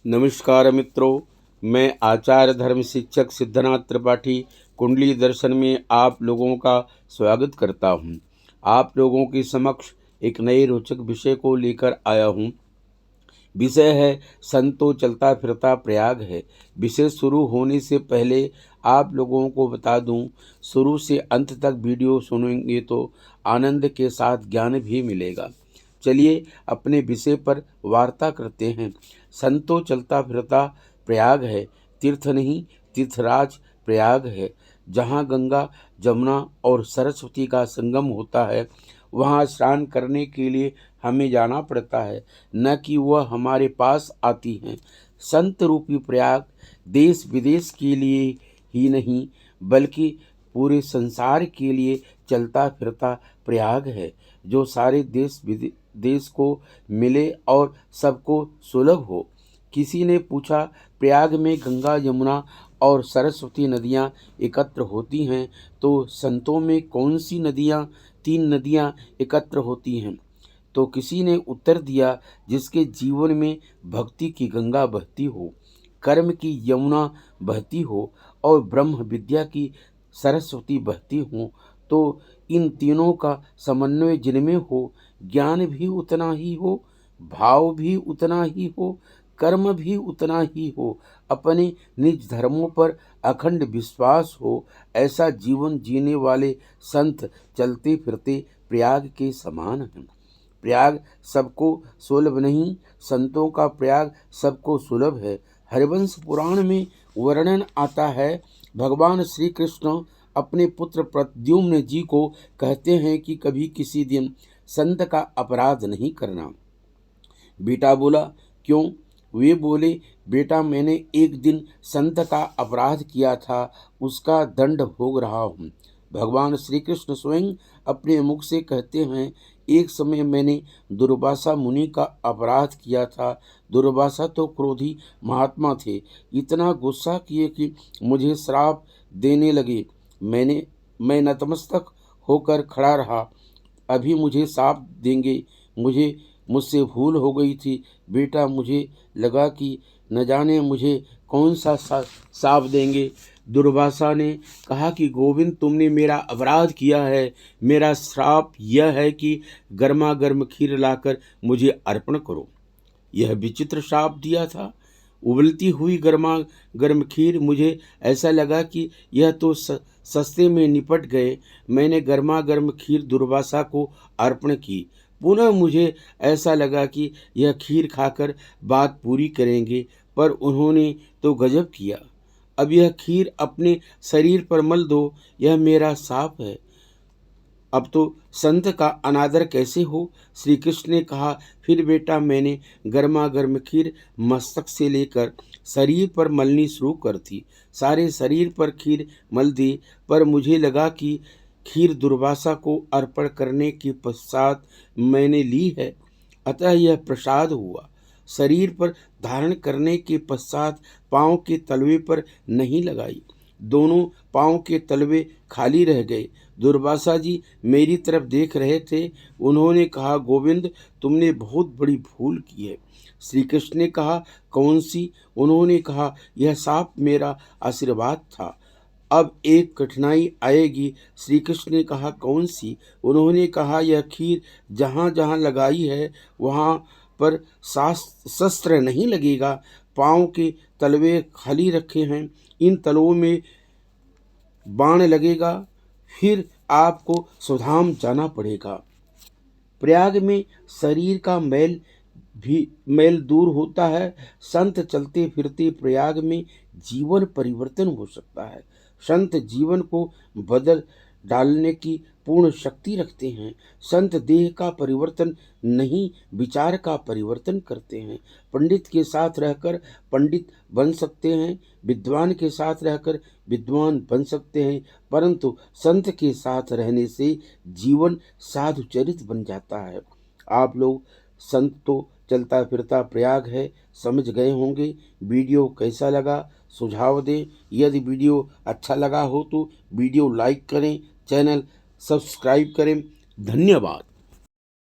नमस्कार मित्रों, मैं आचार्य धर्म शिक्षक सिद्धनाथ त्रिपाठी कुंडली दर्शन में आप लोगों का स्वागत करता हूं। आप लोगों के समक्ष एक नए रोचक विषय को लेकर आया हूं। विषय है संतो चलता फिरता प्रयाग है। विषय शुरू होने से पहले आप लोगों को बता दूं, शुरू से अंत तक वीडियो सुनेंगे तो आनंद के साथ ज्ञान भी मिलेगा। चलिए अपने विषय पर वार्ता करते हैं। संतो चलता फिरता प्रयाग है, तीर्थ नहीं तीर्थराज प्रयाग है। जहाँ गंगा जमुना और सरस्वती का संगम होता है, वहाँ स्नान करने के लिए हमें जाना पड़ता है, न कि वह हमारे पास आती हैं। संत रूपी प्रयाग देश विदेश के लिए ही नहीं बल्कि पूरे संसार के लिए चलता फिरता प्रयाग है, जो सारे देश को मिले और सबको सुलभ हो। किसी ने पूछा, प्रयाग में गंगा यमुना और सरस्वती नदियाँ एकत्र होती हैं, तो संतों में कौन सी नदियाँ, 3 नदियाँ एकत्र होती हैं? तो किसी ने उत्तर दिया, जिसके जीवन में भक्ति की गंगा बहती हो, कर्म की यमुना बहती हो और ब्रह्म विद्या की सरस्वती बहती हो, तो इन तीनों का समन्वय जिनमें हो, ज्ञान भी उतना ही हो, भाव भी उतना ही हो, कर्म भी उतना ही हो, अपने निज धर्मों पर अखंड विश्वास हो, ऐसा जीवन जीने वाले संत चलते फिरते प्रयाग के समान हैं। प्रयाग सबको सुलभ नहीं, संतों का प्रयाग सबको सुलभ है। हरिवंश पुराण में वर्णन आता है, भगवान श्री कृष्ण अपने पुत्र प्रद्युम्न जी को कहते हैं कि कभी किसी दिन संत का अपराध नहीं करना। बेटा बोला, क्यों? वे बोले, बेटा मैंने एक दिन संत का अपराध किया था, उसका दंड भोग रहा हूँ। भगवान श्री कृष्ण स्वयं अपने मुख से कहते हैं, एक समय मैंने दुर्वासा मुनि का अपराध किया था। दुर्वासा तो क्रोधी महात्मा थे, इतना गुस्सा किए कि मुझे श्राप देने लगे। मैं नतमस्तक होकर खड़ा रहा। अभी मुझे शाप देंगे, मुझसे भूल हो गई थी। बेटा मुझे लगा कि न जाने मुझे कौन सा शाप देंगे। दुर्वासा ने कहा कि गोविंद, तुमने मेरा अपराध किया है। मेरा श्राप यह है कि गर्मा गर्म खीर लाकर मुझे अर्पण करो। यह विचित्र शाप दिया था। उबलती हुई गर्मा गर्म खीर, मुझे ऐसा लगा कि यह तो सस्ते में निपट गए। मैंने गर्मा गर्म खीर दुर्वासा को अर्पण की। पुनः मुझे ऐसा लगा कि यह खीर खाकर बात पूरी करेंगे, पर उन्होंने तो गजब किया। अब यह खीर अपने शरीर पर मल दो, यह मेरा शाप है। अब तो संत का अनादर कैसे हो? श्री कृष्ण ने कहा, फिर बेटा मैंने गर्मा गर्म खीर मस्तक से लेकर शरीर पर मलनी शुरू कर दी। सारे शरीर पर खीर मल दी, पर मुझे लगा कि खीर दुर्वासा को अर्पण करने के पश्चात मैंने ली है, अतः यह प्रसाद हुआ। शरीर पर धारण करने के पश्चात पाँव के तलवे पर नहीं लगाई। दोनों पाँव के तलवे खाली रह गए। दुर्वासा जी मेरी तरफ देख रहे थे। उन्होंने कहा, गोविंद तुमने बहुत बड़ी भूल की है। श्री कृष्ण ने कहा, कौन सी? उन्होंने कहा, यह शाप मेरा आशीर्वाद था। अब एक कठिनाई आएगी। श्री कृष्ण ने कहा, कौन सी? उन्होंने कहा, यह खीर जहाँ जहाँ लगाई है वहाँ पर शस्त्र नहीं लगेगा। पाँव के तलवे खाली रखे हैं, इन तलवों में बाण लगेगा, फिर आपको स्वधाम जाना पड़ेगा। प्रयाग में शरीर का मैल दूर होता है। संत चलते फिरते प्रयाग में जीवन परिवर्तन हो सकता है। संत जीवन को बदल डालने की पूर्ण शक्ति रखते हैं। संत देह का परिवर्तन नहीं, विचार का परिवर्तन करते हैं। पंडित के साथ रहकर पंडित बन सकते हैं, विद्वान के साथ रहकर विद्वान बन सकते हैं, परंतु संत के साथ रहने से जीवन साधुचरित बन जाता है। आप लोग संत तो चलता फिरता प्रयाग है समझ गए होंगे। वीडियो कैसा लगा सुझाव दें। यदि वीडियो अच्छा लगा हो तो वीडियो लाइक करें, चैनल सब्सक्राइब करें। धन्यवाद।